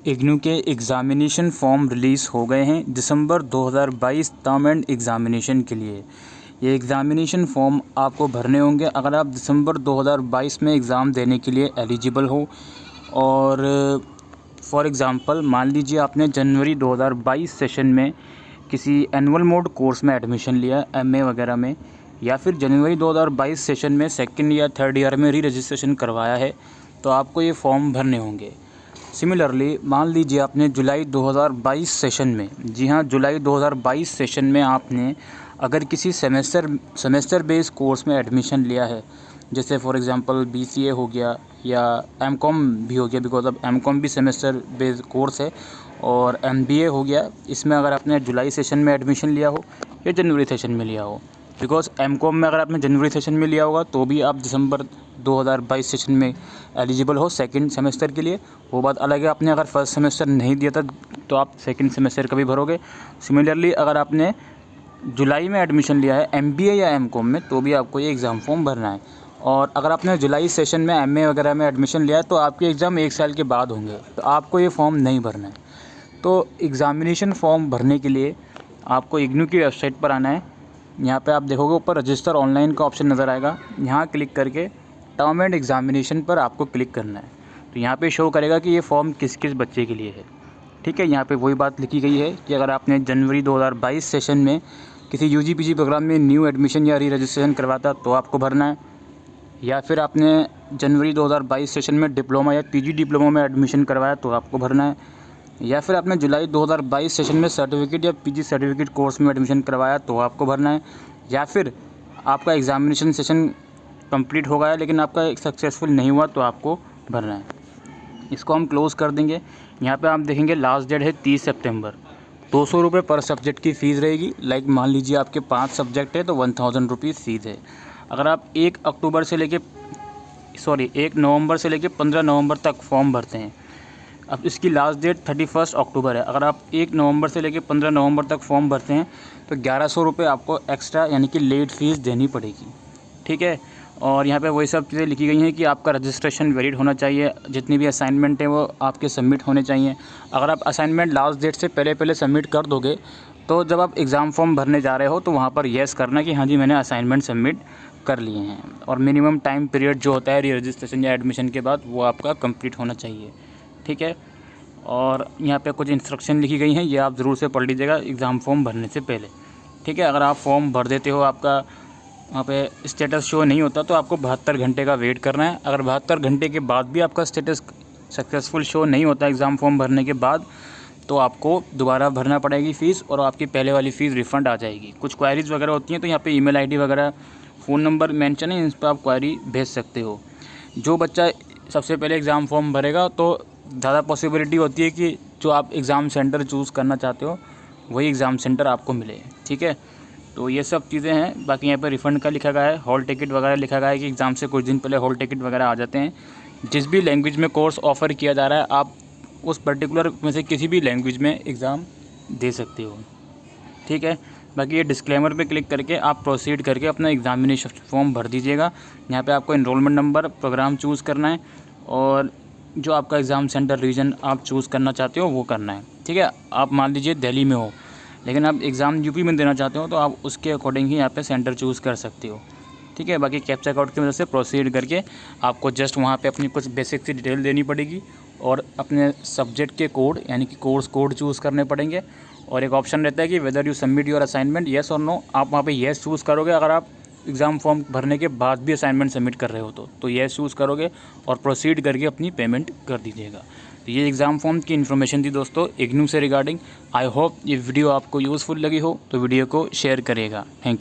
इग्नू के examination form release हो गए हैं दिसंबर 2022 टर्म एंड एग्ज़ामिनेशन के लिए। ये एग्ज़ामिनेशन फ़ॉर्म आपको भरने होंगे अगर आप दिसंबर 2022 में एग्ज़ाम देने के लिए एलिजिबल हो। और फॉर एग्ज़ाम्पल मान लीजिए आपने जनवरी 2022 सेशन में किसी एनुअल मोड कोर्स में एडमिशन लिया एमए वगैरह में, या फिर जनवरी 2022 सेशन में सेकंड या थर्ड ईयर में री रजिस्ट्रेशन करवाया है, तो आपको ये फॉर्म भरने होंगे। सिमिलरली मान लीजिए आपने जुलाई 2022 सेशन में, जी हाँ जुलाई 2022 सेशन में आपने अगर किसी सेमेस्टर बेस्ड कोर्स में एडमिशन लिया है, जैसे फॉर एग्जांपल बीसीए हो गया या एमकॉम भी हो गया, बिकॉज अब एमकॉम भी सेमेस्टर बेस्ड कोर्स है, और एमबीए हो गया, इसमें अगर आपने जुलाई सेशन में एडमिशन लिया हो या जनवरी सेशन में लिया हो, बिकॉज एमकॉम में अगर आपने जनवरी सेशन में लिया होगा तो भी आप दिसंबर 2022 सेशन में एलिजिबल हो सेकंड सेमेस्टर के लिए। वो बात अलग है, आपने अगर फर्स्ट सेमेस्टर नहीं दिया था तो आप सेकंड सेमेस्टर का भी भरोगे। सिमिलरली अगर आपने जुलाई में एडमिशन लिया है एमबीए या एमकॉम में, तो भी आपको ये एग्ज़ाम फॉर्म भरना है। और अगर आपने जुलाई सेशन में एमए वगैरह में एडमिशन लिया है तो आपके एग्ज़ाम 1 साल के बाद होंगे, तो आपको ये फॉर्म नहीं भरना है। तो एग्ज़ामिनेशन फॉर्म भरने के लिए आपको इग्नू की वेबसाइट पर आना है। यहाँ पे आप देखोगे ऊपर रजिस्टर ऑनलाइन का ऑप्शन नज़र आएगा, यहाँ क्लिक करके टर्म एंड एग्ज़ामिनेशन पर आपको क्लिक करना है। तो यहाँ पे शो करेगा कि ये फॉर्म किस किस बच्चे के लिए है। ठीक है, यहाँ पे वही बात लिखी गई है कि अगर आपने जनवरी 2022 सेशन में किसी यूजी पीजी प्रोग्राम में न्यू एडमिशन या री रजिस्ट्रेशन करवाता तो आपको भरना है, या फिर आपने जनवरी 2022 सेशन में डिप्लोमा या पीजी डिप्लोमा में एडमिशन करवाया तो आपको भरना है, या फिर आपने जुलाई 2022 सेशन में सर्टिफिकेट या पीजी सर्टिफिकेट कोर्स में एडमिशन करवाया तो आपको भरना है, या फिर आपका एग्ज़ामिनेशन सेशन कंप्लीट हो गया लेकिन आपका सक्सेसफुल नहीं हुआ तो आपको भरना है। इसको हम क्लोज़ कर देंगे। यहाँ पे आप देखेंगे लास्ट डेट है 30 सितंबर। 200 रुपये पर सब्जेक्ट की फ़ीस रहेगी। लाइक मान लीजिए आपके 5 सब्जेक्ट है तो 1000 रुपीज़ फ़ीस है। अगर आप 1 नवंबर से लेके 15 नवंबर तक फॉर्म भरते हैं, अब इसकी लास्ट डेट 31 अक्टूबर है। अगर आप 1 नवंबर से लेके 15 नवंबर तक फॉर्म भरते हैं तो 1100 रुपये आपको एक्स्ट्रा यानी कि लेट फ़ीस देनी पड़ेगी। ठीक है, और यहाँ पे वही सब चीज़ें लिखी गई हैं कि आपका रजिस्ट्रेशन वैलिड होना चाहिए, जितनी भी असाइनमेंट है वो आपके सबमिट होने चाहिए। अगर आप असाइनमेंट लास्ट डेट से पहले सबमिट कर दोगे तो जब आप एग्ज़ाम फॉर्म भरने जा रहे हो तो वहाँ पर येस करना कि हाँ जी मैंने असाइनमेंट सबमिट कर लिए हैं। और मिनिमम टाइम पीरियड जो होता है री रजिस्ट्रेशन या एडमिशन के बाद वो आपका कंप्लीट होना चाहिए। ठीक है, और यहाँ पे कुछ इंस्ट्रक्शन लिखी गई हैं, ये आप ज़रूर से पढ़ लीजिएगा एग्ज़ाम फॉर्म भरने से पहले। ठीक है, अगर आप फॉर्म भर देते हो, आपका वहाँ पे स्टेटस शो नहीं होता तो आपको 72 घंटे का वेट करना है। अगर 72 घंटे के बाद भी आपका स्टेटस सक्सेसफुल शो नहीं होता एग्ज़ाम फॉर्म भरने के बाद, तो आपको दोबारा भरना पड़ेगी फ़ीस और आपकी पहले वाली फ़ीस रिफ़ंड आ जाएगी। कुछ क्वेरीज़ वगैरह होती हैं तो यहाँ पे ईमेल आईडी वगैरह फ़ोन नंबर मेंशन है, इस पर आप क्वेरी भेज सकते हो। जो बच्चा सबसे पहले एग्ज़ाम फॉर्म भरेगा तो ज़्यादा पॉसिबिलिटी होती है कि जो आप एग्ज़ाम सेंटर चूज़ करना चाहते हो वही एग्ज़ाम सेंटर आपको मिले। ठीक है, तो ये सब चीज़ें हैं। बाकी यहाँ पे रिफ़ंड का लिखा गया है, हॉल टिकट वगैरह लिखा गया है कि एग्ज़ाम से कुछ दिन पहले हॉल टिकट वगैरह आ जाते हैं। जिस भी लैंग्वेज में कोर्स ऑफ़र किया जा रहा है आप उस पर्टिकुलर में से किसी भी लैंग्वेज में एग्ज़ाम दे सकते हो। ठीक है, बाकी ये डिस्क्लेमर पे क्लिक करके आप प्रोसीड करके अपना एग्ज़ामिनेशन फॉर्म भर दीजिएगा। यहाँ पे आपको एनरोलमेंट नंबर प्रोग्राम चूज़ करना है और जो आपका एग्ज़ाम सेंटर रीजन आप चूज़ करना चाहते हो वो करना है। ठीक है, आप मान लीजिए दिल्ली में हो लेकिन आप एग्ज़ाम यूपी में देना चाहते हो तो आप उसके अकॉर्डिंग ही यहाँ पे सेंटर चूज़ कर सकते हो। ठीक है, बाकी कैप्चा कोड की मदद से प्रोसीड करके आपको जस्ट वहाँ पे अपनी कुछ बेसिक सी डिटेल देनी पड़ेगी और अपने सब्जेक्ट के कोड यानी कि कोर्स कोड चूज़ करने पड़ेंगे। और एक ऑप्शन रहता है कि whether you submit your assignment yes और नो, आप वहाँ पे येस चूज़ करोगे। अगर आप एग्ज़ाम फॉर्म भरने के बाद भी असाइनमेंट सबमिट कर रहे हो तो येस चूज़ करोगे और प्रोसीड करके अपनी पेमेंट कर दीजिएगा। तो ये एग्ज़ाम फॉर्म की इन्फॉर्मेशन थी दोस्तों इग्नू से रिगार्डिंग। आई होप ये वीडियो आपको यूज़फुल लगी हो तो वीडियो को शेयर करिएगा। Thank you.